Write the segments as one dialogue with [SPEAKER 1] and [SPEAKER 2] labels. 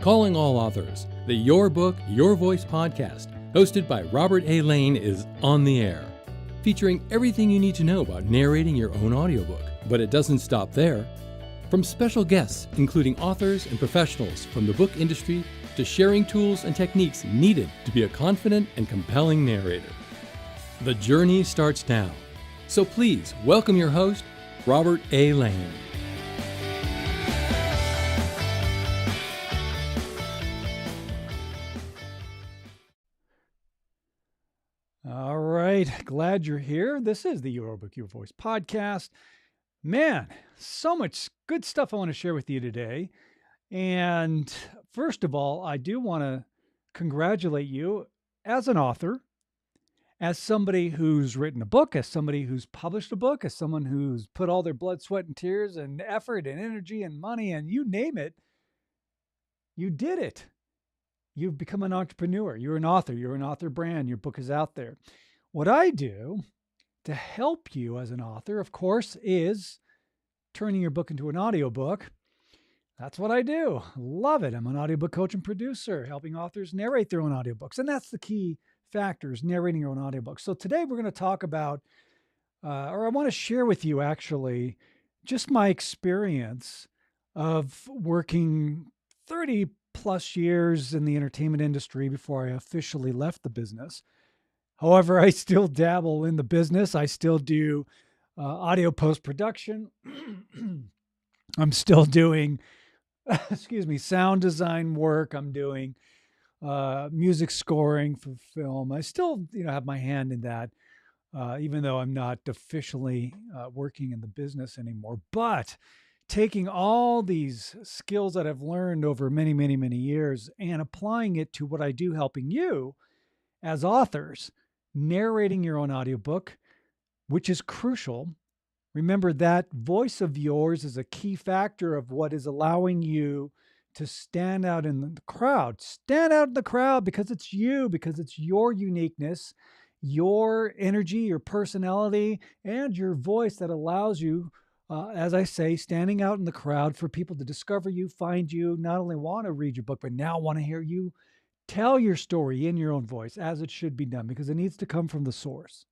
[SPEAKER 1] Calling all authors, the Your Book, Your Voice podcast, hosted by Robert A. Lane, is on the air, featuring everything you need to know about narrating your own audiobook. But it doesn't stop there. From special guests, including authors and professionals from the book industry, to sharing tools and techniques needed to be a confident and compelling narrator. The journey starts now. So please welcome your host, Robert A. Lane.
[SPEAKER 2] All right, glad you're here. This is the Your Book, Your Voice podcast. Man, so much good stuff I want to share with you today. And first of all, I do want to congratulate you as an author, as somebody who's written a book, as somebody who's published a book, as someone who's put all their blood, sweat, and tears and effort and energy and money and you name it. You did it. You've become an entrepreneur. You're an author brand. Your book is out there. What I do to help you as an author, of course, is turning your book into an audiobook. That's what I do. Love it. I'm an audiobook coach and producer, helping authors narrate their own audiobooks. And that's the key factor, is narrating your own audiobooks. So today we're going to talk about, or I want to share with you actually, just my experience of working 30 plus years in the entertainment industry before I officially left the business. However, I still dabble in the business. I still do audio post-production. I'm still doing, sound design work. I'm doing music scoring for film. I still, have my hand in that, even though I'm not officially working in the business anymore. But taking all these skills that I've learned over many, many, many years and applying it to what I do, helping you as authors, narrating your own audiobook, which is crucial. Remember, that voice of yours is a key factor of what is allowing you to stand out in the crowd. Stand out in the crowd because it's you, because it's your uniqueness, your energy, your personality, and your voice that allows you, as I say, standing out in the crowd for people to discover you, find you, not only want to read your book, but now want to hear you tell your story in your own voice, as it should be done, because it needs to come from the source.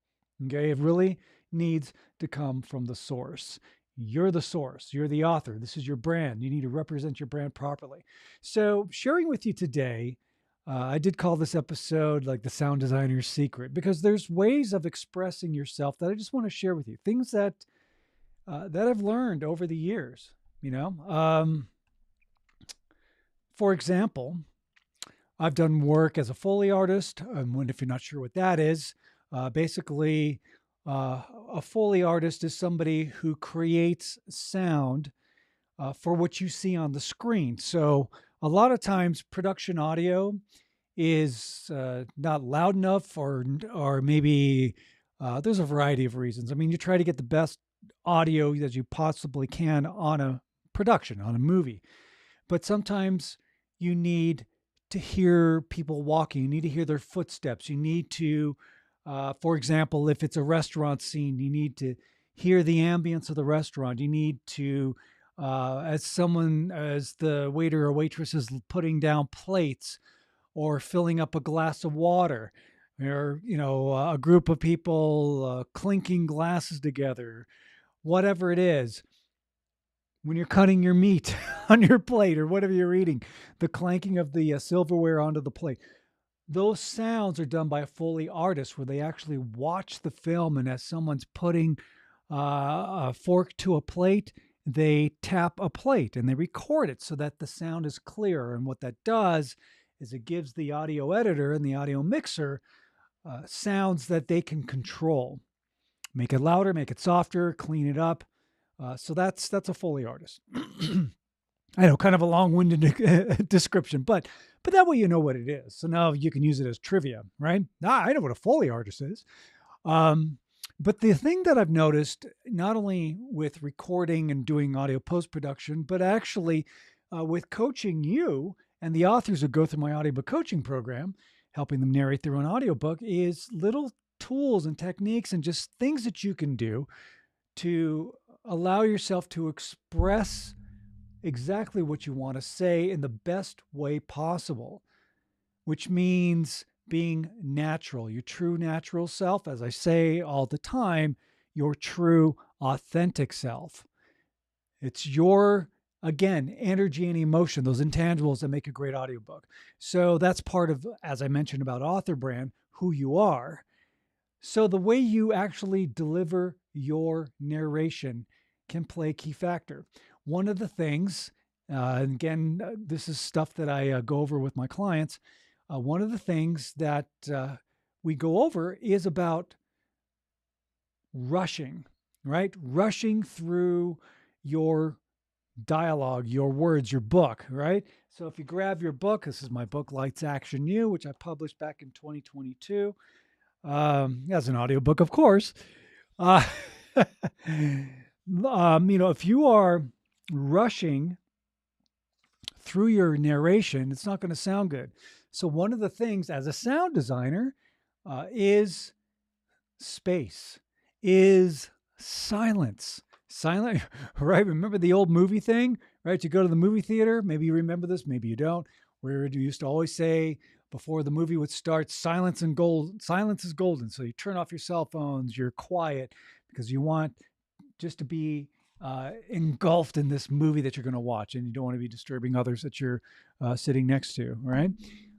[SPEAKER 2] Okay, it really needs to come from the source. You're the source. You're the author. This is your brand. You need to represent your brand properly. So sharing with you today, I did call this episode like the sound designer's secret, because there's ways of expressing yourself that I just want to share with you. Things that I've learned over the years, For example, I've done work as a Foley artist. If you're not sure what that is, basically, a Foley artist is somebody who creates sound for what you see on the screen. So a lot of times production audio is not loud enough, or maybe there's a variety of reasons. I mean, you try to get the best audio that you possibly can on a production, on a movie. But sometimes you need to hear people walking. You need to hear their footsteps. You need to, for example, if it's a restaurant scene, you need to hear the ambience of the restaurant. You need to, as the waiter or waitress is putting down plates or filling up a glass of water, or, a group of people clinking glasses together, whatever it is. When you're cutting your meat on your plate or whatever you're eating, the clanking of the silverware onto the plate. Those sounds are done by a Foley artist, where they actually watch the film, and as someone's putting a fork to a plate, they tap a plate and they record it so that the sound is clear. And what that does is it gives the audio editor and the audio mixer sounds that they can control. Make it louder, make it softer, clean it up. So that's a Foley artist. I know, kind of a long-winded description, but that way you know what it is. So now you can use it as trivia, right? I know what a Foley artist is. But the thing that I've noticed, not only with recording and doing audio post-production, but actually with coaching you and the authors who go through my audiobook coaching program, helping them narrate their own audiobook, is little tools and techniques and just things that you can do to allow yourself to express exactly what you want to say in the best way possible, which means being natural, your true natural self. As I say all the time, your true authentic self. It's your, again, energy and emotion, those intangibles that make a great audiobook. So that's part of, as I mentioned about author brand, who you are. So the way you actually deliver your narration can play a key factor. One of the things, and again, this is stuff that I go over with my clients. One of the things that we go over is about rushing, right? Rushing through your dialogue, your words, your book, right? So if you grab your book, this is my book, Lights Action You, which I published back in 2022, as an audiobook, of course. Uh, if you are rushing through your narration, it's not going to sound good. So one of the things as a sound designer is space, is silence. Silent, right? Remember the old movie thing, right? You go to the movie theater, maybe you remember this, maybe you don't, where you used to always say before the movie would start, silence and gold, silence is golden. So you turn off your cell phones, you're quiet because you want just to be engulfed in this movie that you're going to watch, and you don't want to be disturbing others that you're sitting next to, right?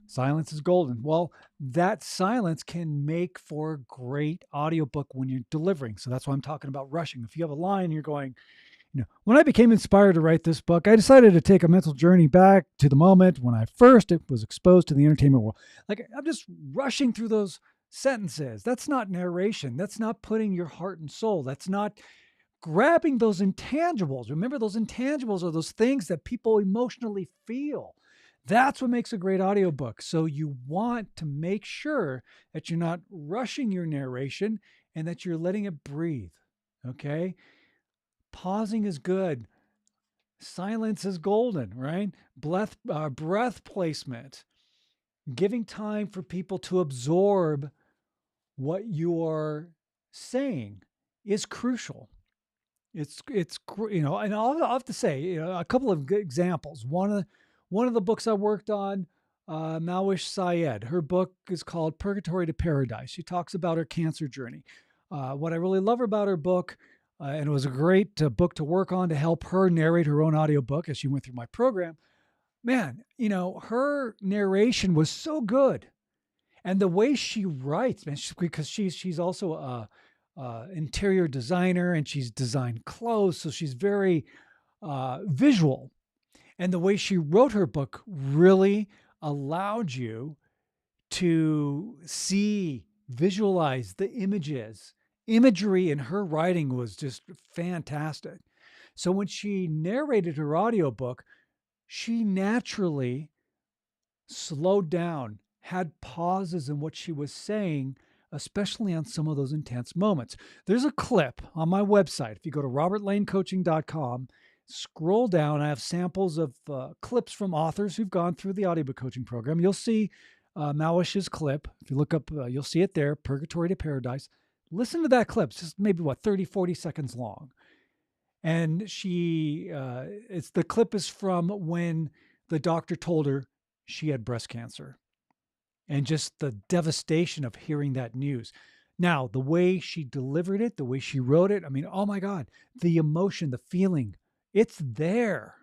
[SPEAKER 2] Silence is golden. Well, that silence can make for a great audiobook when you're delivering. So that's why I'm talking about rushing. If you have a line, you're going, when I became inspired to write this book, I decided to take a mental journey back to the moment when I first was exposed to the entertainment world. Like, I'm just rushing through those sentences. That's not narration. That's not putting your heart and soul. That's not grabbing those intangibles. Remember, those intangibles are those things that people emotionally feel. That's what makes a great audiobook. So you want to make sure that you're not rushing your narration and that you're letting it breathe. Okay? Pausing is good. Silence is golden, right? Breath placement. Giving time for people to absorb what you're saying is crucial. It's and I'll have to say, a couple of good examples. One of the books I worked on, Mawish Syed, her book is called Purgatory to Paradise. She talks about her cancer journey. What I really love about her book, and it was a great book to work on to help her narrate her own audiobook as she went through my program. Man, her narration was so good. And the way she writes, man, because she's also a interior designer and she's designed clothes, so she's very visual. And the way she wrote her book really allowed you to see, visualize the images. Imagery in her writing was just fantastic. So when she narrated her audiobook, she naturally slowed down, had pauses in what she was saying, especially on some of those intense moments. There's a clip on my website. If you go to robertlanecoaching.com, scroll down, I have samples of clips from authors who've gone through the audiobook coaching program. You'll see Mawish's clip. If you look up, you'll see it there, Purgatory to Paradise. Listen to that clip. It's just maybe 30, 40 seconds long. And the clip is from when the doctor told her she had breast cancer, and just the devastation of hearing that news. Now, the way she delivered it, the way she wrote it, I mean, oh my God, the emotion, the feeling, it's there.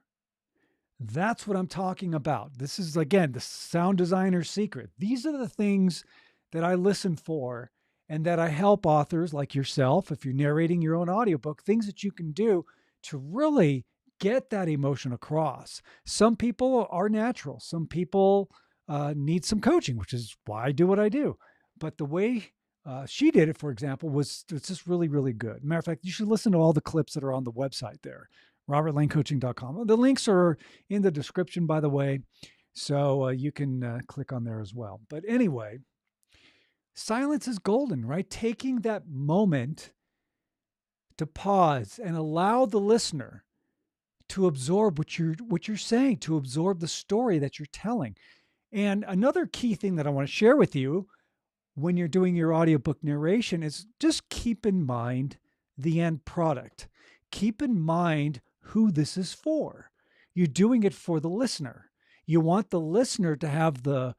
[SPEAKER 2] That's what I'm talking about. This is, again, the sound designer's secret. These are the things that I listen for and that I help authors like yourself, if you're narrating your own audiobook, things that you can do to really get that emotion across. Some people are natural. Some people need some coaching, which is why I do what I do. But the way she did it, for example, it's just really, really good. Matter of fact, you should listen to all the clips that are on the website there, robertlanecoaching.com. The links are in the description, by the way, so you can click on there as well. But anyway, silence is golden, right? Taking that moment to pause and allow the listener to absorb what you're saying, to absorb the story that you're telling. And another key thing that I want to share with you when you're doing your audiobook narration is just keep in mind the end product. Keep in mind who this is for. You're doing it for the listener. You want the listener to have the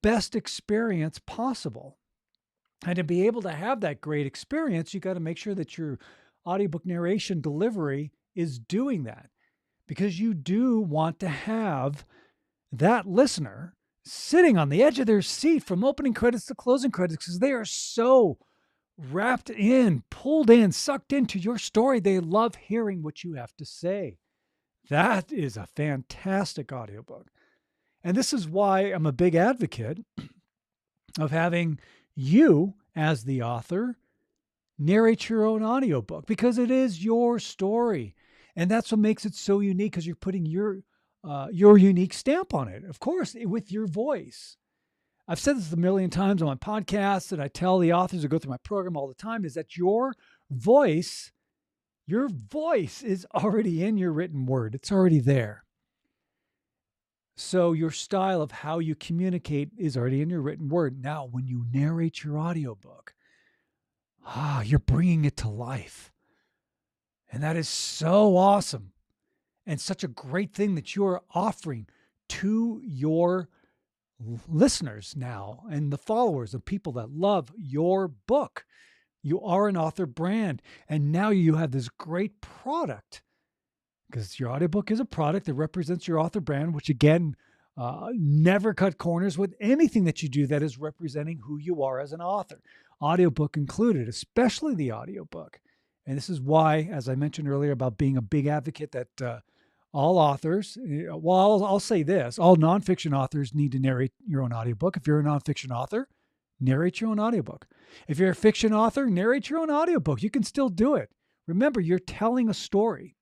[SPEAKER 2] best experience possible. And to be able to have that great experience, you got to make sure that your audiobook narration delivery is doing that, because you do want to have that listener sitting on the edge of their seat from opening credits to closing credits, because they are so wrapped in, pulled in, sucked into your story. They love hearing what you have to say. That is a fantastic audiobook. And this is why I'm a big advocate of having you, as the author, narrate your own audiobook, because it is your story. And that's what makes it so unique, because you're putting your unique stamp on it, of course, with your voice. I've said this a million times on my podcast, and I tell the authors who go through my program all the time, is that your voice is already in your written word. It's already there. So your style of how you communicate is already in your written word. Now, when you narrate your audiobook, you're bringing it to life. And that is so awesome. And such a great thing that you're offering to your listeners now, and the followers of people that love your book. You are an author brand, and now you have this great product, because your audiobook is a product that represents your author brand, which again, never cut corners with anything that you do that is representing who you are as an author, audiobook included, especially the audiobook. And this is why, as I mentioned earlier, about being a big advocate that all authors, well, I'll say this, all nonfiction authors need to narrate your own audiobook. If you're a nonfiction author, narrate your own audiobook. If you're a fiction author, narrate your own audiobook. You can still do it. Remember, you're telling a story.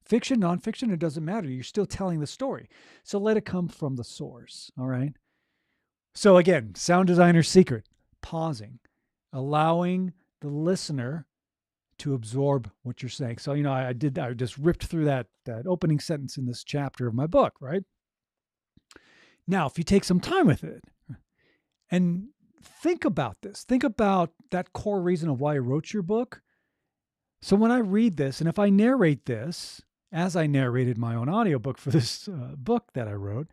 [SPEAKER 2] Fiction, nonfiction, it doesn't matter. You're still telling the story. So let it come from the source, all right? So again, sound designer's secret, pausing, allowing the listener to absorb what you're saying. So, I just ripped through that opening sentence in this chapter of my book, right? Now, if you take some time with it and think about this, think about that core reason of why I wrote your book. So when I read this, and if I narrate this, as I narrated my own audiobook for this book that I wrote,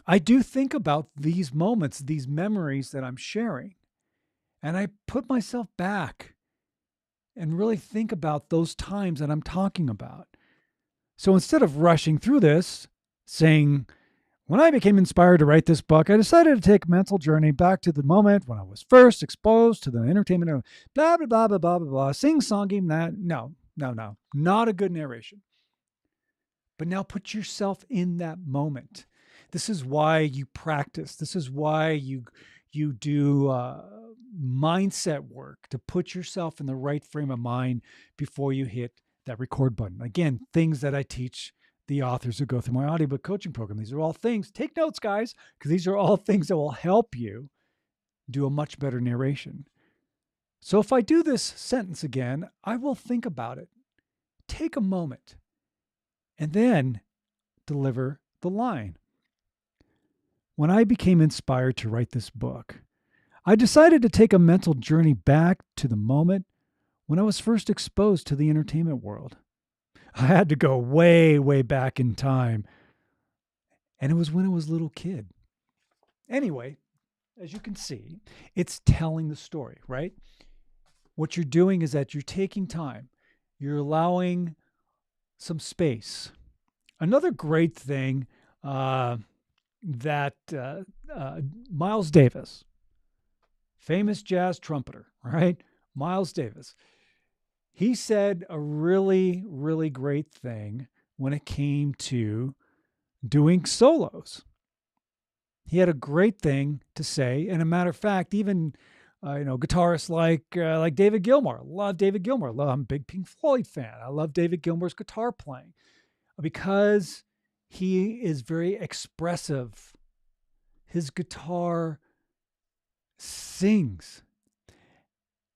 [SPEAKER 2] I do think about these moments, these memories that I'm sharing. And I put myself back and really think about those times that I'm talking about. So instead of rushing through this, saying, when I became inspired to write this book, I decided to take a mental journey back to the moment when I was first exposed to the entertainment of blah, blah, blah, blah, blah, blah, blah, sing-songing that. No, not a good narration. But now put yourself in that moment. This is why you practice. This is why you do mindset work, to put yourself in the right frame of mind before you hit that record button. Again, things that I teach the authors who go through my audiobook coaching program. These are all things, take notes, guys, because these are all things that will help you do a much better narration. So if I do this sentence again, I will think about it, take a moment, and then deliver the line. When I became inspired to write this book, I decided to take a mental journey back to the moment when I was first exposed to the entertainment world. I had to go way, way back in time. And it was when I was a little kid. Anyway, as you can see, it's telling the story, right? What you're doing is that you're taking time. You're allowing some space. Another great thing that Miles Davis, famous jazz trumpeter, right? Miles Davis. He said a really, really great thing when it came to doing solos. He had a great thing to say. And a matter of fact, even guitarists like David Gilmour. I love David Gilmour. I'm a big Pink Floyd fan. I love David Gilmour's guitar playing because he is very expressive. His guitar sings.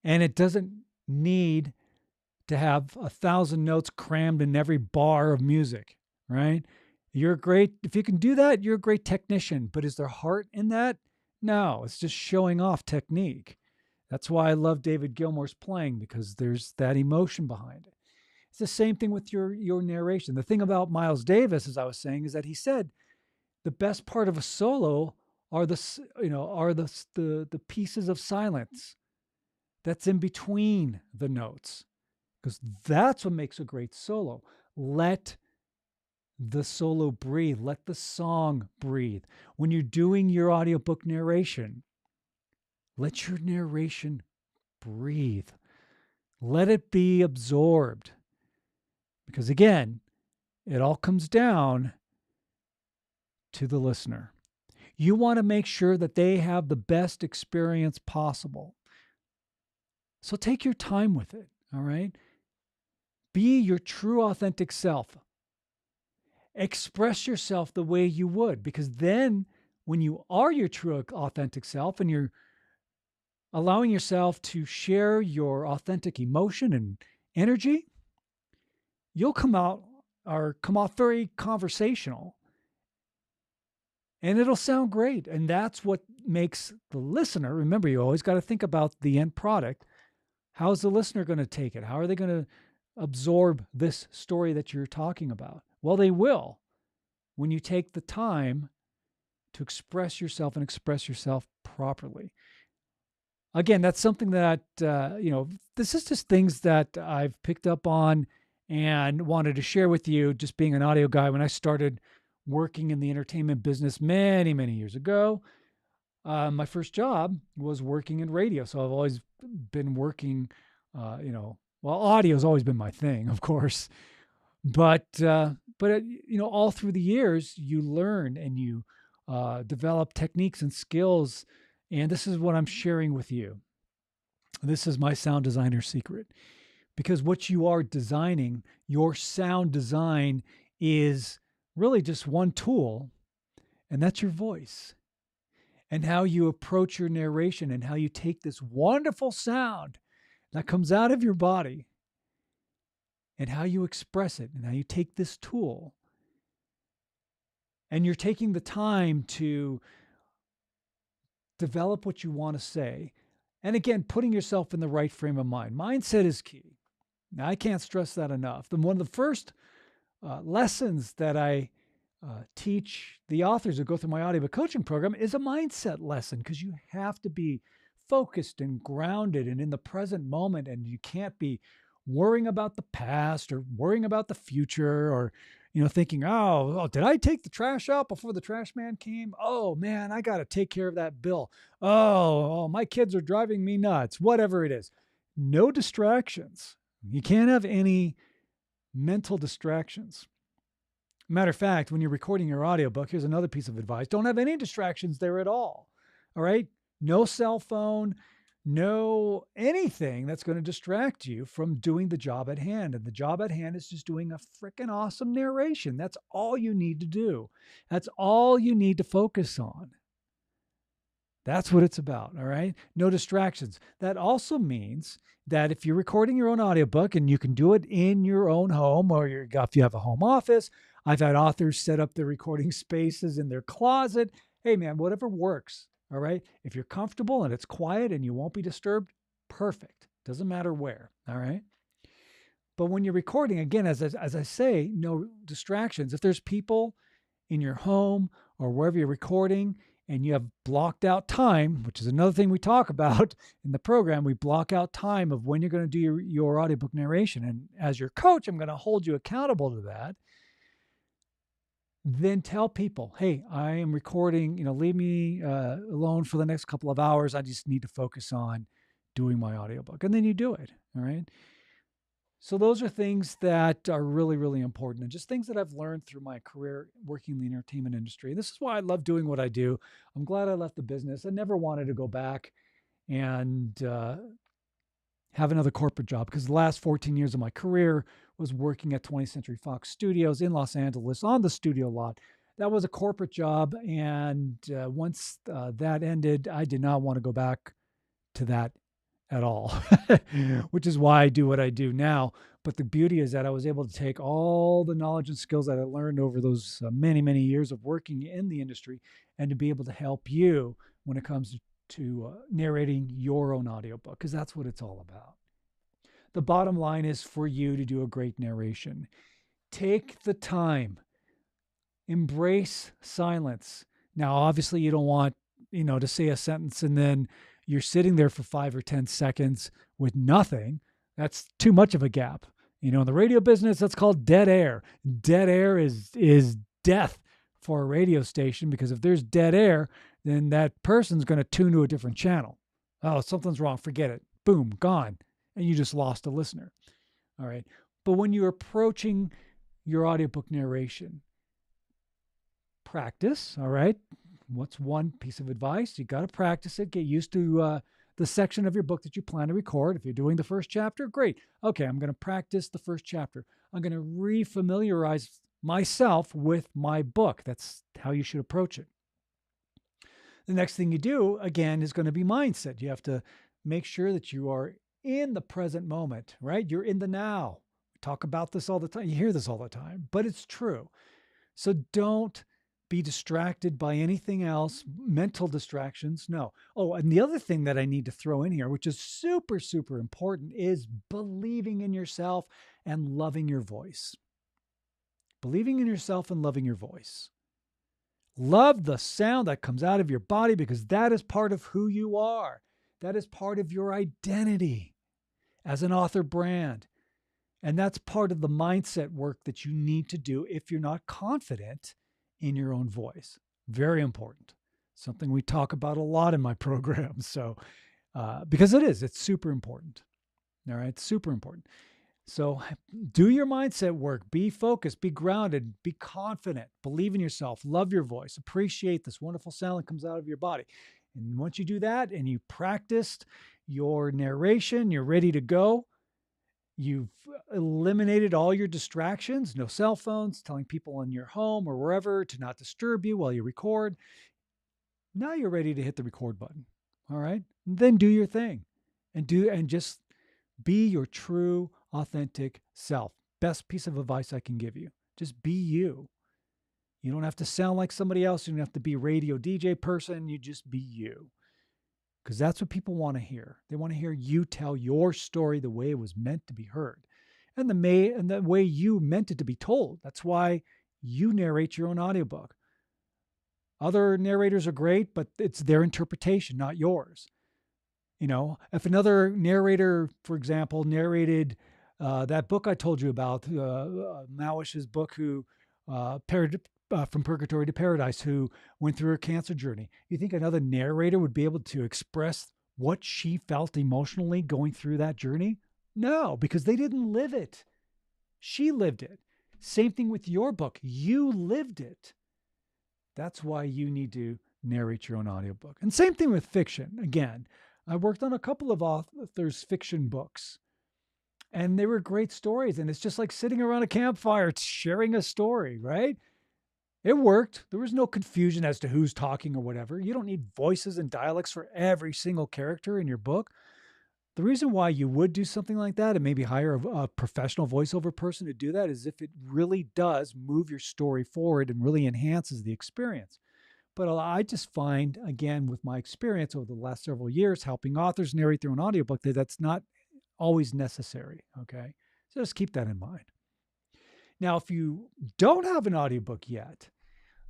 [SPEAKER 2] And it doesn't need to have 1,000 notes crammed in every bar of music, right? If you can do that, you're a great technician. But is there heart in that? No, it's just showing off technique. That's why I love David Gilmour's playing, because there's that emotion behind it. It's the same thing with your narration. The thing about Miles Davis, as I was saying, is that he said the best part of a solo are the pieces of silence that's in between the notes, because that's what makes a great solo. Let the solo breathe. Let the song breathe. When you're doing your audiobook narration, let your narration breathe. Let it be absorbed. Because again, it all comes down to the listener. You want to make sure that they have the best experience possible. So take your time with it, all right? Be your true, authentic self. Express yourself the way you would, because then when you are your true, authentic self and you're allowing yourself to share your authentic emotion and energy, you'll come off very conversational, and it'll sound great. And that's what makes the listener, remember, you always got to think about the end product. How's the listener going to take it? How are they going to absorb this story that you're talking about? Well, they will when you take the time to express yourself and express yourself properly. Again, that's something that, this is just things that I've picked up on and wanted to share with you, just being an audio guy. When I started working in the entertainment business many, many years ago, my first job was working in radio. So I've always been working, audio has always been my thing, of course. But all through the years, you learn and you develop techniques and skills. And this is what I'm sharing with you. This is my sound designer secret. Because what you are designing, your sound design, is really just one tool, and that's your voice. And how you approach your narration and how you take this wonderful sound that comes out of your body and how you express it and how you take this tool and you're taking the time to develop what you want to say. And again, putting yourself in the right frame of mind. Mindset is key. Now, I can't stress that enough. One of the first lessons that I teach the authors who go through my audiobook coaching program is a mindset lesson, because you have to be focused and grounded and in the present moment, and you can't be worrying about the past or worrying about the future, or thinking, oh, did I take the trash out before the trash man came? Oh man, I got to take care of that bill. Oh, my kids are driving me nuts. Whatever it is, no distractions. You can't have any mental distractions. Matter of fact, when you're recording your audiobook, here's another piece of advice. Don't have any distractions there at all. All right? No cell phone, no anything that's going to distract you from doing the job at hand. And the job at hand is just doing a freaking awesome narration. That's all you need to do. That's all you need to focus on. That's what it's about, all right? No distractions. That also means that if you're recording your own audiobook, and you can do it in your own home, or if you have a home office. I've had authors set up their recording spaces in their closet. Hey man, whatever works, all right? If you're comfortable and it's quiet and you won't be disturbed, perfect. Doesn't matter where, all right? But when you're recording, again, as I say, no distractions. If there's people in your home or wherever you're recording, and you have blocked out time, which is another thing we talk about in the program, we block out time of when you're going to do your audiobook narration. And as your coach, I'm going to hold you accountable to that. Then tell people, hey, I am recording, leave me alone for the next couple of hours. I just need to focus on doing my audiobook. And then you do it, all right? So those are things that are really, really important, and just things that I've learned through my career working in the entertainment industry. This is why I love doing what I do. I'm glad I left the business. I never wanted to go back and have another corporate job, because the last 14 years of my career was working at 20th Century Fox Studios in Los Angeles on the studio lot. That was a corporate job, and once that ended, I did not want to go back to that at all, which is why I do what I do now. But the beauty is that I was able to take all the knowledge and skills that I learned over those many, many years of working in the industry, and to be able to help you when it comes to narrating your own audiobook, because that's what it's all about. the bottom line is for you to do a great narration. Take the time. Embrace silence. Now, obviously, you don't want, to say a sentence and then you're sitting there for 5 or 10 seconds with nothing. That's too much of a gap. In the radio business, that's called dead air. Dead air is death for a radio station, because if there's dead air, then that person's going to tune to a different channel. Oh, something's wrong. Forget it. Boom, gone. And you just lost a listener. All right. But when you're approaching your audiobook narration, practice. All right. What's one piece of advice? You got to practice it. Get used to the section of your book that you plan to record. If you're doing the first chapter, great. Okay, I'm going to practice the first chapter. I'm going to refamiliarize myself with my book. That's how you should approach it. The next thing you do, again, is going to be mindset. You have to make sure that you are in the present moment, right? You're in the now. We talk about this all the time. You hear this all the time, but it's true. So don't be distracted by anything else, mental distractions. No. Oh, and the other thing that I need to throw in here, which is super, super important, is believing in yourself and loving your voice. Believing in yourself and loving your voice. Love the sound that comes out of your body, because that is part of who you are. That is part of your identity as an author brand. And that's part of the mindset work that you need to do if you're not confident in your own voice. Very important. Something we talk about a lot in my program. So, because it's super important. All right, super important. So do your mindset work, be focused, be grounded, be confident, believe in yourself, love your voice, appreciate this wonderful sound that comes out of your body. And once you do that and you practiced your narration, you're ready to go. You've eliminated all your distractions, no cell phones, telling people in your home or wherever to not disturb you while you record. Now you're ready to hit the record button. All right. And then do your thing and just be your true, authentic self. Best piece of advice I can give you. Just be you. You don't have to sound like somebody else. You don't have to be a radio DJ person. You just be you. Because that's what people want to hear. They want to hear you tell your story the way it was meant to be heard. And the way you meant it to be told. That's why you narrate your own audiobook. Other narrators are great, but it's their interpretation, not yours. If another narrator, for example, narrated that book I told you about, Mawish's book, who from Purgatory to Paradise, who went through her cancer journey. You think another narrator would be able to express what she felt emotionally going through that journey? No, because they didn't live it. She lived it. Same thing with your book. You lived it. That's why you need to narrate your own audiobook. And same thing with fiction. Again, I worked on a couple of authors' fiction books, and they were great stories. And it's just like sitting around a campfire sharing a story, right? It worked. There was no confusion as to who's talking or whatever. You don't need voices and dialects for every single character in your book. The reason why you would do something like that and maybe hire a professional voiceover person to do that is if it really does move your story forward and really enhances the experience. But I just find, again, with my experience over the last several years helping authors narrate their own audiobook, that's not always necessary, okay? So just keep that in mind. Now, if you don't have an audiobook yet,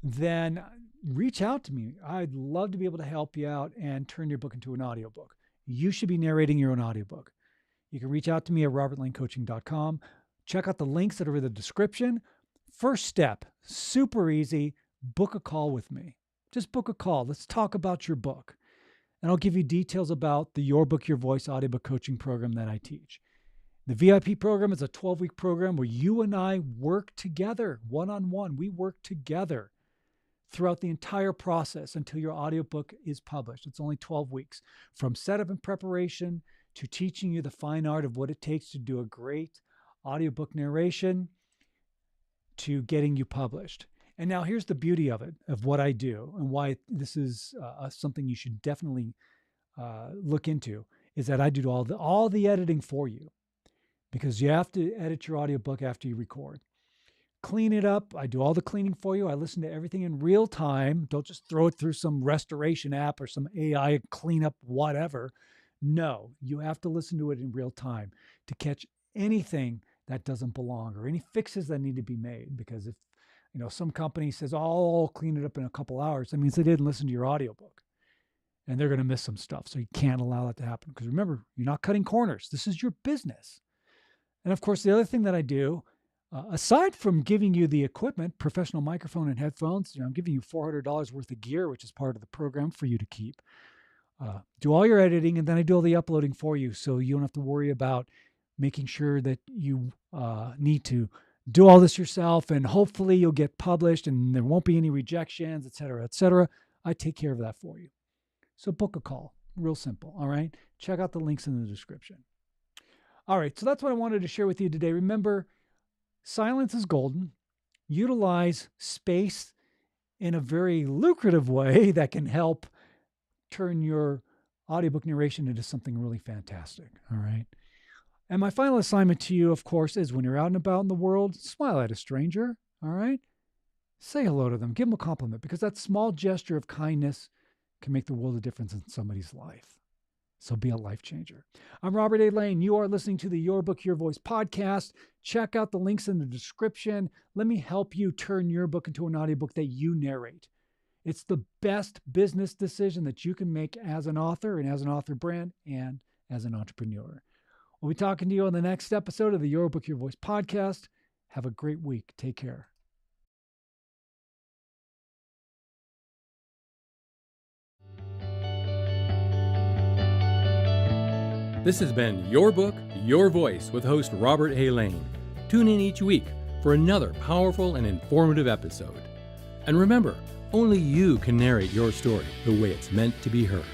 [SPEAKER 2] then reach out to me. I'd love to be able to help you out and turn your book into an audiobook. You should be narrating your own audiobook. You can reach out to me at robertlanecoaching.com. Check out the links that are in the description. First step, super easy, book a call with me. Just book a call. Let's talk about your book. And I'll give you details about the Your Book, Your Voice audiobook coaching program that I teach. The VIP program is a 12-week program where you and I work together, one-on-one. We work together throughout the entire process until your audiobook is published. It's only 12 weeks. From setup and preparation to teaching you the fine art of what it takes to do a great audiobook narration to getting you published. And now here's the beauty of it, of what I do and why this is something you should definitely look into, is that I do all the editing for you, because you have to edit your audiobook after you record. Clean it up. I do all the cleaning for you. I listen to everything in real time. Don't just throw it through some restoration app or some AI cleanup, whatever. No, you have to listen to it in real time to catch anything that doesn't belong or any fixes that need to be made. Because if some company says, "Oh, I'll clean it up in a couple hours," that means they didn't listen to your audiobook, and they're going to miss some stuff. So you can't allow that to happen. Because remember, you're not cutting corners. This is your business. And of course, the other thing that I do, aside from giving you the equipment, professional microphone and headphones, I'm giving you $400 worth of gear, which is part of the program for you to keep. Do all your editing, and then I do all the uploading for you, so you don't have to worry about making sure that you need to do all this yourself, and hopefully you'll get published and there won't be any rejections, et cetera, et cetera. I take care of that for you. So book a call. Real simple. All right. Check out the links in the description. All right. So that's what I wanted to share with you today. Remember, silence is golden. Utilize space in a very lucrative way that can help turn your audiobook narration into something really fantastic. All right. And my final assignment to you, of course, is when you're out and about in the world, smile at a stranger. All right. Say hello to them. Give them a compliment, because that small gesture of kindness can make the world of difference in somebody's life. So be a life changer. I'm Robert A. Lane. You are listening to the Your Book, Your Voice podcast. Check out the links in the description. Let me help you turn your book into an audiobook that you narrate. It's the best business decision that you can make as an author and as an author brand and as an entrepreneur. We'll be talking to you on the next episode of the Your Book, Your Voice podcast. Have a great week. Take care.
[SPEAKER 1] This has been Your Book, Your Voice with host Robert A. Lane. Tune in each week for another powerful and informative episode. And remember, only you can narrate your story the way it's meant to be heard.